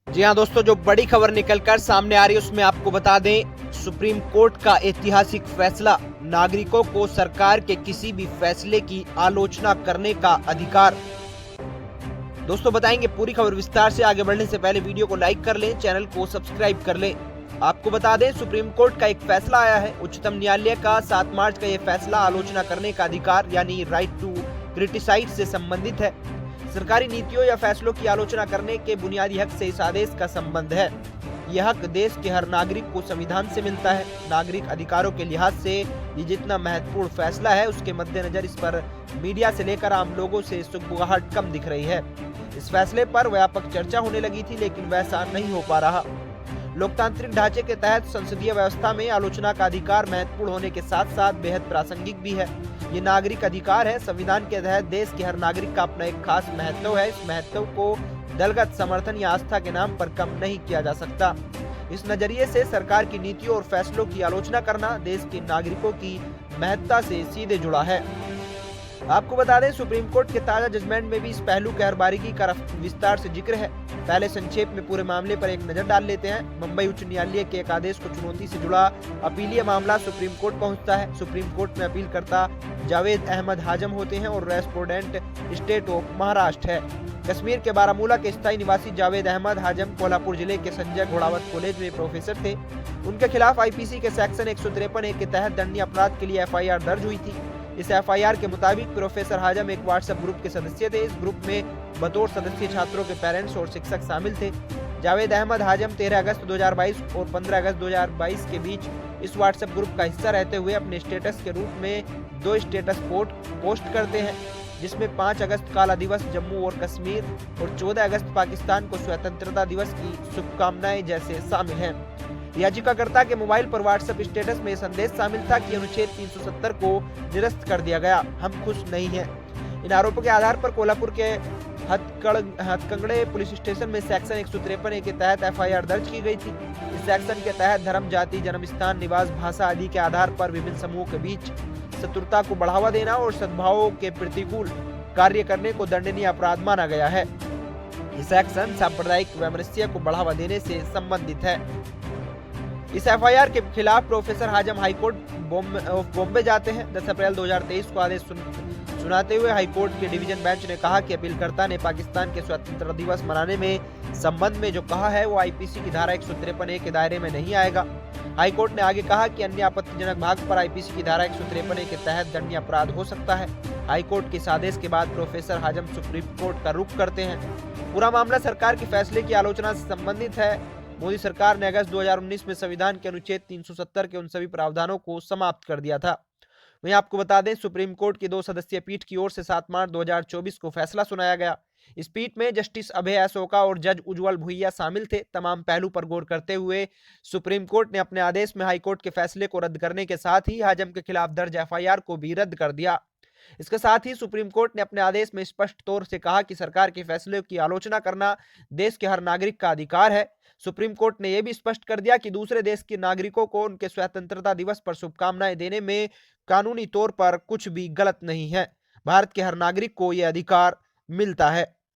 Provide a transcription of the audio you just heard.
जी हाँ दोस्तों, जो बड़ी खबर निकलकर सामने आ रही है उसमें आपको बता दें, सुप्रीम कोर्ट का ऐतिहासिक फैसला, नागरिकों को सरकार के किसी भी फैसले की आलोचना करने का अधिकार। दोस्तों बताएंगे पूरी खबर विस्तार से। आगे बढ़ने से पहले वीडियो को लाइक कर लें, चैनल को सब्सक्राइब कर लें। आपको बता दें, सुप्रीम कोर्ट का एक फैसला आया है। उच्चतम न्यायालय का 7 मार्च का यह फैसला आलोचना करने का अधिकार यानी राइट टू क्रिटिसाइज से संबंधित है। सरकारी नीतियों या फैसलों की आलोचना करने के बुनियादी हक से इस आदेश का संबंध है। यह हक देश के हर नागरिक को संविधान से मिलता है। नागरिक अधिकारों के लिहाज से ये जितना महत्वपूर्ण फैसला है, उसके मद्देनजर इस पर मीडिया से लेकर आम लोगों से सुगबुगाहट कम दिख रही है। इस फैसले पर व्यापक चर्चा होने लगी थी, लेकिन वैसा नहीं हो पा रहा। लोकतांत्रिक ढांचे के तहत संसदीय व्यवस्था में आलोचना का अधिकार महत्वपूर्ण होने के साथ साथ बेहद प्रासंगिक भी है। ये नागरिक अधिकार है। संविधान के तहत देश के हर नागरिक का अपना एक खास महत्व है। इस महत्व को दलगत समर्थन या आस्था के नाम पर कम नहीं किया जा सकता। इस नजरिए से सरकार की नीतियों और फैसलों की आलोचना करना देश के नागरिकों की महत्ता से सीधे जुड़ा है। आपको बता दें, सुप्रीम कोर्ट के ताजा जजमेंट में भी इस पहलू के हर बारीकी का विस्तार से जिक्र है। पहले संक्षेप में पूरे मामले पर एक नजर डाल लेते हैं। मुंबई उच्च न्यायालय के एक आदेश को चुनौती से जुड़ा अपीलीय मामला सुप्रीम कोर्ट पहुंचता है। सुप्रीम कोर्ट में अपीलकर्ता जावेद अहमद हाजम होते हैं और रेस्पोंडेंट स्टेट ऑफ महाराष्ट्र है। कश्मीर के बारामूला के स्थायी निवासी जावेद अहमद हाजम कोल्हापुर जिले के संजय घोड़ावत कॉलेज में प्रोफेसर थे। उनके खिलाफ आईपीसी के सेक्शन 153 के तहत दंडनीय अपराध के लिए एफआईआर दर्ज हुई थी। इस एफआईआर के मुताबिक प्रोफेसर हाजम एक व्हाट्सएप ग्रुप के सदस्य थे। इस ग्रुप में बतौर सदस्य छात्रों के पेरेंट्स और शिक्षक शामिल थे। जावेद अहमद हाजम 13 अगस्त 2022 और 15 अगस्त 2022 के बीच इस व्हाट्सएप ग्रुप का हिस्सा रहते हुए अपने स्टेटस के रूप में 2 स्टेटस पोस्ट करते हैं, जिसमें 5 अगस्त काला दिवस जम्मू और कश्मीर और 14 अगस्त पाकिस्तान को स्वतंत्रता दिवस की शुभकामनाएं जैसे शामिल हैं। याचिकाकर्ता के मोबाइल पर व्हाट्सएप स्टेटस में संदेश शामिल था कि अनुच्छेद 370 को निरस्त कर दिया गया, हम खुश नहीं हैं। इन आरोपों के आधार पर कोल्हापुर के हथकंगड़े पुलिस स्टेशन में सेक्शन 153 के तहत एफआईआर दर्ज की गई थी। इस सेक्शन के तहत धर्म, जाति, जन्म स्थान, निवास, भाषा आदि के आधार पर विभिन्न समूहों के बीच शत्रुता को बढ़ावा देना और सद्भाव के प्रतिकूल कार्य करने को दंडनीय अपराध माना गया है। ये सेक्शन सांप्रदायिक वैमनस्य को बढ़ावा देने से संबंधित है। इस एफआईआर के खिलाफ प्रोफेसर हाजम हाईकोर्ट बॉम्बे जाते हैं। 10 अप्रैल 2023 को आदेश सुनाते हुए हाईकोर्ट के डिवीजन बेंच ने कहा कि अपीलकर्ता ने पाकिस्तान के स्वतंत्रता दिवस मनाने में संबंध में जो कहा है वो आईपीसी की धारा 153 के दायरे में नहीं आएगा। हाईकोर्ट ने आगे कहा कि अन्य आपत्तिजनक भाग पर आईपीसी की धारा 153 के तहत दंडनीय अपराध हो सकता है। हाईकोर्ट के इस आदेश के बाद प्रोफेसर हाजम सुप्रीम कोर्ट का रुख करते हैं। पूरा मामला सरकार के फैसले की आलोचना से संबंधित है। मोदी सरकार ने अगस्त 2019 में संविधान के अनुच्छेद 370 के उन सभी प्रावधानों को समाप्त कर दिया था। वहीं आपको बता दें, सुप्रीम कोर्ट की 2 सदस्यीय पीठ की ओर से 7 मार्च 2024 को फैसला सुनाया गया। इस पीठ में जस्टिस अभय अशोका और जज उज्जवल भुइया शामिल थे। तमाम पहलू पर गौर करते हुए सुप्रीम कोर्ट ने अपने आदेश में हाईकोर्ट के फैसले को रद्द करने के साथ ही हाजम के खिलाफ दर्ज एफआईआर को भी रद्द कर दिया। इसके साथ ही सुप्रीम कोर्ट ने अपने आदेश में स्पष्ट तौर से कहा कि सरकार के फैसले की आलोचना करना देश के हर नागरिक का अधिकार है। सुप्रीम कोर्ट ने यह भी स्पष्ट कर दिया कि दूसरे देश के नागरिकों को उनके स्वतंत्रता दिवस पर शुभकामनाएं देने में कानूनी तौर पर कुछ भी गलत नहीं है। भारत के हर नागरिक को यह अधिकार मिलता है।